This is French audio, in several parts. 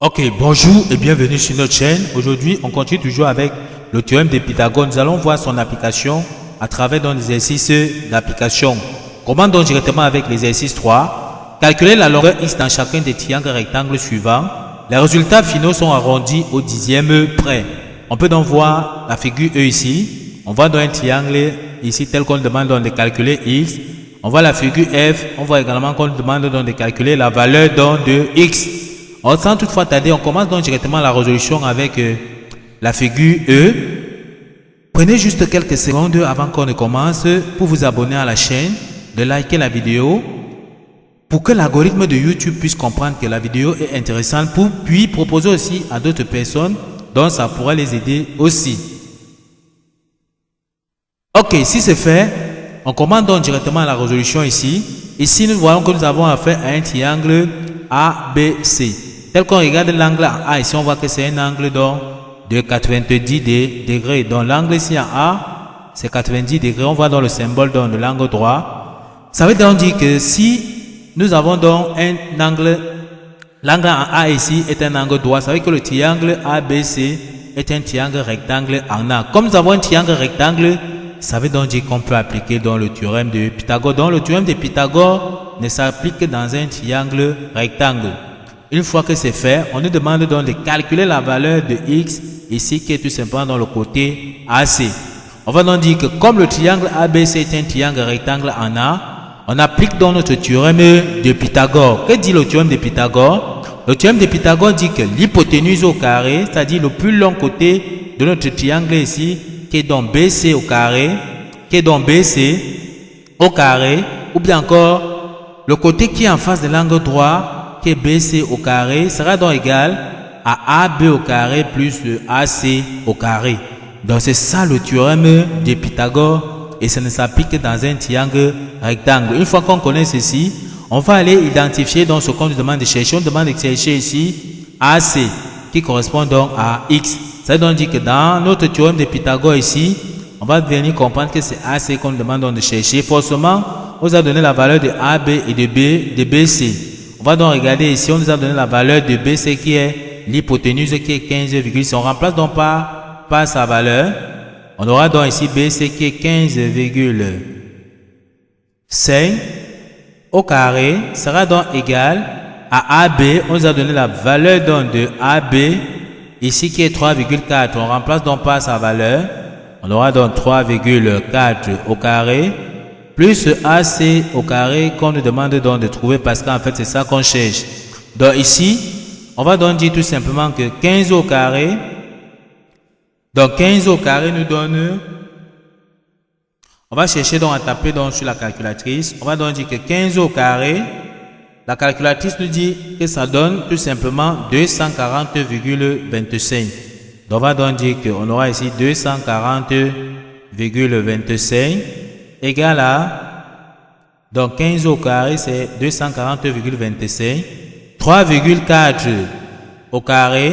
Ok, bonjour et bienvenue sur notre chaîne. Aujourd'hui, on continue toujours avec le théorème de Pythagore. Nous allons voir son application à travers l'exercice d'application. Comment donc directement avec l'exercice 3, calculer la longueur x dans chacun des triangles rectangles suivants. Les résultats finaux sont arrondis au dixième près. On peut donc voir la figure E ici. On voit dans un triangle ici tel qu'on demande donc de calculer x. On voit la figure F. On voit également qu'on demande donc de calculer la valeur donc de x. Sans toutefois tarder, on commence donc directement la résolution avec la figure E. Prenez juste quelques secondes avant qu'on ne commence pour vous abonner à la chaîne, de liker la vidéo pour que l'algorithme de YouTube puisse comprendre que la vidéo est intéressante puis proposer aussi à d'autres personnes donc ça pourrait les aider aussi. Ok, si c'est fait, on commence donc directement la résolution ici. Ici, nous voyons que nous avons affaire à un triangle ABC. Tel qu'on regarde l'angle en A, ici on voit que c'est un angle donc de 90 degrés. Donc l'angle ici en A, c'est 90 degrés. On voit dans le symbole donc de l'angle droit. Ça veut donc dire que si nous avons donc un angle, l'angle en A ici est un angle droit, ça veut dire que le triangle ABC est un triangle rectangle en A. Comme nous avons un triangle rectangle, ça veut donc dire qu'on peut appliquer dans le théorème de Pythagore. Donc le théorème de Pythagore ne s'applique que dans un triangle rectangle. Une fois que c'est fait, on nous demande donc de calculer la valeur de x ici qui est tout simplement dans le côté AC. On va donc dire que comme le triangle ABC est un triangle rectangle en A, on applique donc notre théorème de Pythagore. Que dit le théorème de Pythagore? Le théorème de Pythagore dit que l'hypoténuse au carré, c'est-à-dire le plus long côté de notre triangle ici, qui est donc BC au carré, ou bien encore le côté qui est en face de l'angle droit, qui est BC au carré, sera donc égal à AB au carré plus AC au carré. Donc c'est ça le théorème de Pythagore et ça ne s'applique que dans un triangle rectangle. Une fois qu'on connaît ceci, on va aller identifier donc ce qu'on nous demande de chercher. On demande de chercher ici AC qui correspond donc à X. Ça veut donc dire que dans notre théorème de Pythagore ici, on va venir comprendre que c'est AC qu'on nous demande donc de chercher. Forcément, on nous a donné la valeur de AB et de BC. On va donc regarder ici, on nous a donné la valeur de BC qui est l'hypoténuse qui est 15, si on remplace donc par sa valeur, on aura donc ici BC qui est 15,5 au carré sera donc égal à AB. On nous a donné la valeur donc de AB ici qui est 3,4. On remplace donc par sa valeur, on aura donc 3,4 au carré plus AC au carré qu'on nous demande donc de trouver parce qu'en fait c'est ça qu'on cherche. Donc ici, on va donc dire tout simplement que 15 au carré, donc 15 au carré nous donne, on va chercher donc à taper donc sur la calculatrice, on va donc dire que 15 au carré, la calculatrice nous dit que ça donne tout simplement 240,25. Donc on va donc dire qu'on aura ici 240,25 égal à, donc 15 au carré c'est 240,25, 3,4 au carré,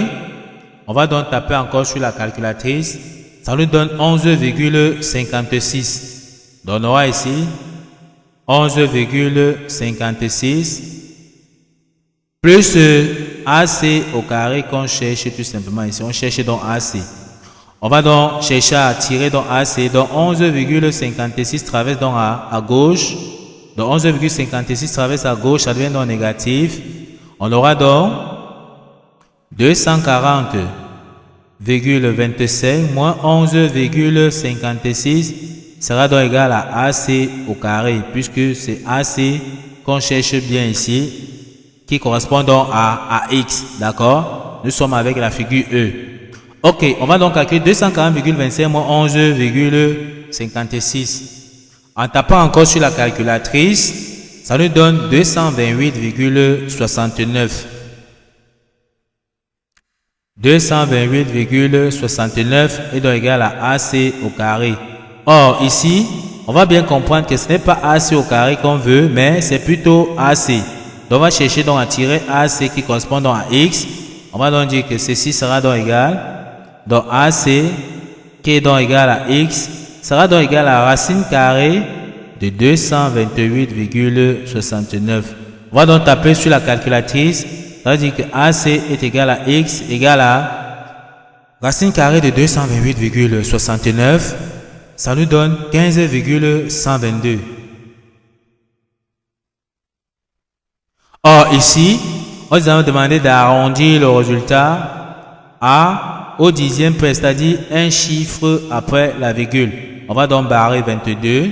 on va donc taper encore sur la calculatrice, ça nous donne 11,56, donc on aura ici 11,56 plus AC au carré qu'on cherche tout simplement ici, on cherche donc AC. On va donc chercher à tirer donc AC, donc 11,56 traverse donc à gauche, donc 11,56 traverse à gauche, ça devient donc négatif. On aura donc 240,25 moins 11,56 sera donc égal à AC au carré, puisque c'est AC qu'on cherche bien ici, qui correspond donc à X, d'accord? Nous sommes avec la figure E. Ok, on va donc calculer 240,25 moins 11,56. En tapant encore sur la calculatrice, ça nous donne 228,69. 228,69 est donc égal à AC au carré. Or, ici, on va bien comprendre que ce n'est pas AC au carré qu'on veut, mais c'est plutôt AC. Donc, on va chercher donc à tirer AC qui correspond donc à X. On va donc dire que ceci sera donc égal. Donc AC qui est donc égal à X sera donc égal à racine carrée de 228,69. On va donc taper sur la calculatrice. Ça veut dire que AC est égal à X égale à racine carrée de 228,69. Ça nous donne 15,122. Or, ici, on nous a demandé d'arrondir le résultat au dixième près, c'est-à-dire un chiffre après la virgule. On va donc barrer 22.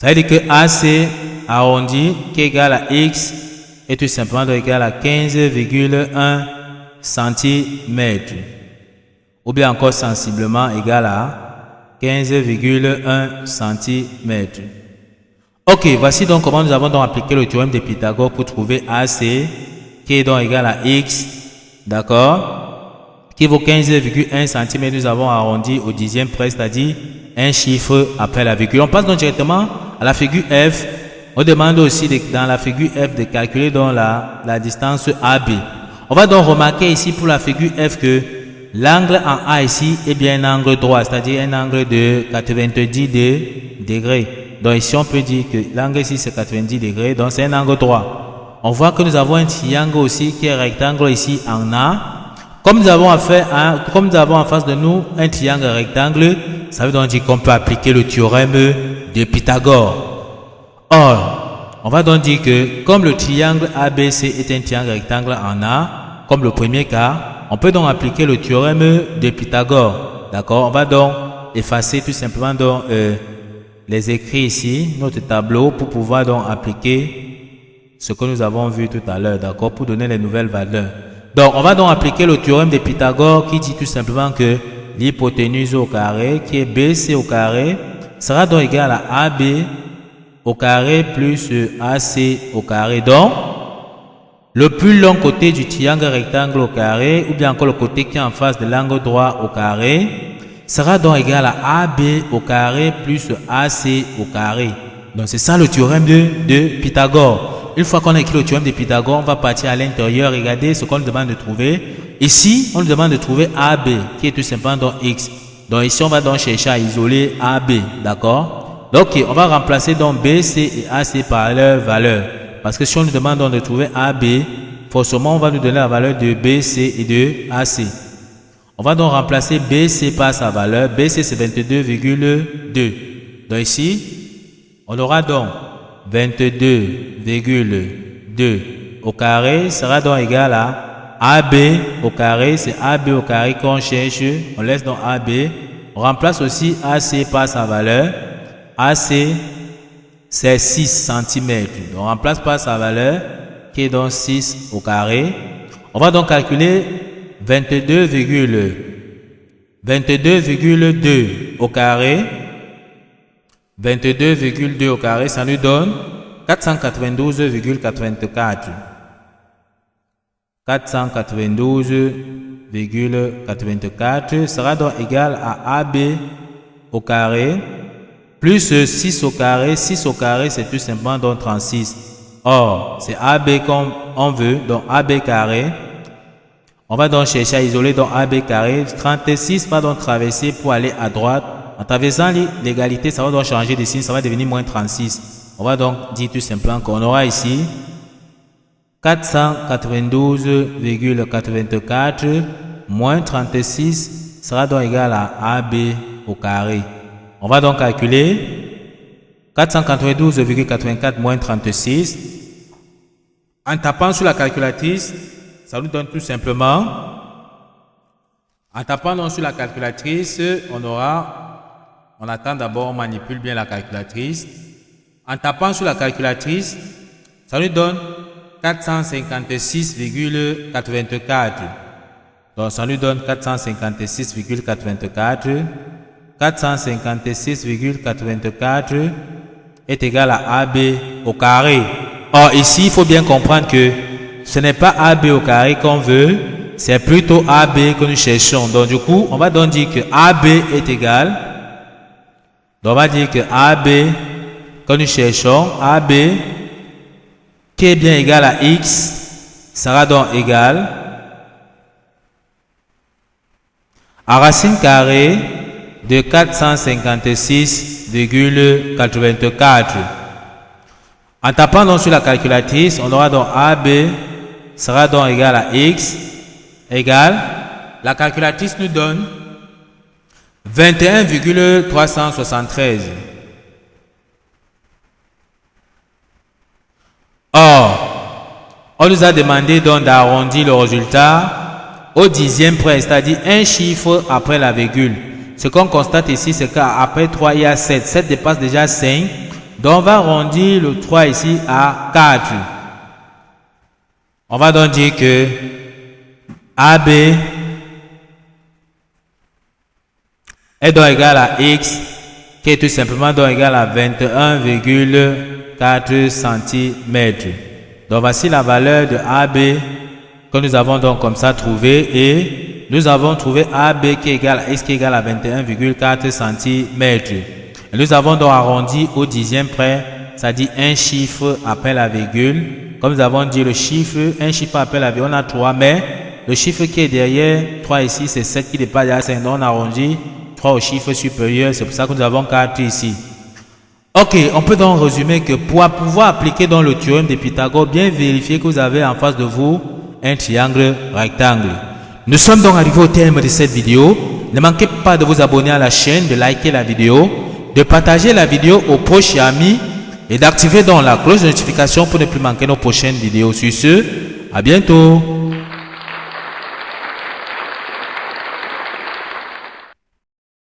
Ça veut dire que AC arrondi qui est égal à X est tout simplement égal à 15,1 cm. Ou bien encore sensiblement égal à 15,1 cm. Ok, voici donc comment nous avons donc appliqué le théorème de Pythagore pour trouver AC qui est donc égal à X, d'accord, qui vaut 15,1 cm. Nous avons arrondi au dixième près, c'est-à-dire un chiffre après la virgule. On passe donc directement à la figure F. On demande aussi dans la figure F de calculer donc la distance AB. On va donc remarquer ici pour la figure F que l'angle en A ici est bien un angle droit, c'est-à-dire un angle de 90 degrés. Donc ici on peut dire que l'angle ici c'est 90 degrés, donc c'est un angle droit. On voit que nous avons un triangle aussi qui est rectangle ici en A. Comme nous avons en face de nous un triangle rectangle, ça veut donc dire qu'on peut appliquer le théorème de Pythagore. Or, on va donc dire que comme le triangle ABC est un triangle rectangle en A, comme le premier cas, on peut donc appliquer le théorème de Pythagore. D'accord? On va donc effacer tout simplement donc, les écrits ici, notre tableau, pour pouvoir donc appliquer ce que nous avons vu tout à l'heure, d'accord, pour donner les nouvelles valeurs. Donc, on va donc appliquer le théorème de Pythagore qui dit tout simplement que l'hypoténuse au carré, qui est BC au carré, sera donc égal à AB au carré plus AC au carré. Donc, le plus long côté du triangle rectangle au carré, ou bien encore le côté qui est en face de l'angle droit au carré, sera donc égal à AB au carré plus AC au carré. Donc c'est ça le théorème de Pythagore. Une fois qu'on a écrit le théorème de Pythagore, on va partir à l'intérieur, regarder ce qu'on nous demande de trouver. Ici, on nous demande de trouver AB, qui est tout simplement donc X. Donc ici, on va donc chercher à isoler AB, d'accord? Donc on va remplacer donc BC et AC par leur valeur. Parce que si on nous demande donc de trouver AB, forcément on va nous donner la valeur de BC et de AC. On va donc remplacer BC par sa valeur. BC c'est 22,2. Donc ici, on aura donc 22,2 au carré sera donc égal à AB au carré. C'est AB au carré qu'on cherche. On laisse donc AB. On remplace aussi AC par sa valeur. AC c'est 6 cm. On remplace par sa valeur qui est donc 6 au carré. On va donc calculer 22,2 au carré. 22,2 au carré, ça nous donne 492,84. 492,84 sera donc égal à AB au carré plus 6 au carré. 6 au carré, c'est tout simplement donc 36. Or, c'est AB comme on veut, donc AB carré. On va donc chercher à isoler donc AB carré. 36 va donc traverser pour aller à droite. En traversant l'égalité, ça va donc changer de signe, ça va devenir moins 36. On va donc dire tout simplement qu'on aura ici 492,84 moins 36 sera donc égal à AB au carré. On va donc calculer 492,84 moins 36. En tapant sur la calculatrice, ça nous donne tout simplement, en tapant donc sur la calculatrice, on attend d'abord, on manipule bien la calculatrice. En tapant sur la calculatrice, ça nous donne 456,84. Donc ça nous donne 456,84. 456,84 est égal à AB au carré. Or ici, il faut bien comprendre que ce n'est pas AB au carré qu'on veut, c'est plutôt AB que nous cherchons. Donc du coup, on va donc dire que AB est égal. Donc on va dire que AB que nous cherchons, AB qui est bien égal à X sera donc égal à racine carrée de 456,84. En tapant donc sur la calculatrice, on aura donc AB sera donc égal à X égale, la calculatrice nous donne 21,373. Or, on nous a demandé donc d'arrondir le résultat au dixième près, c'est-à-dire un chiffre après la virgule. Ce qu'on constate ici, c'est qu'après 3, il y a 7. 7 dépasse déjà 5. Donc, on va arrondir le 3 ici à 4. On va donc dire que AB est donc égal à X, qui est tout simplement donc égal à 21,4 cm. Donc, voici la valeur de AB que nous avons donc comme ça trouvé, et nous avons trouvé AB qui est égal à X qui est égal à 21,4 cm. Nous avons donc arrondi au dixième près, c'est-à-dire un chiffre après la virgule. Comme nous avons dit, le chiffre, un chiffre après la virgule, on a 3, mais le chiffre qui est derrière 3 ici, c'est 7 qui dépasse déjà 5. Donc on arrondit 3 au chiffre supérieur, c'est pour ça que nous avons 4 ici. Ok, on peut donc résumer que pour pouvoir appliquer dans le théorème de Pythagore, bien vérifier que vous avez en face de vous un triangle rectangle. Nous sommes donc arrivés au terme de cette vidéo. Ne manquez pas de vous abonner à la chaîne, de liker la vidéo, de partager la vidéo aux proches et amis et d'activer donc la cloche de notification pour ne plus manquer nos prochaines vidéos. Sur ce, à bientôt.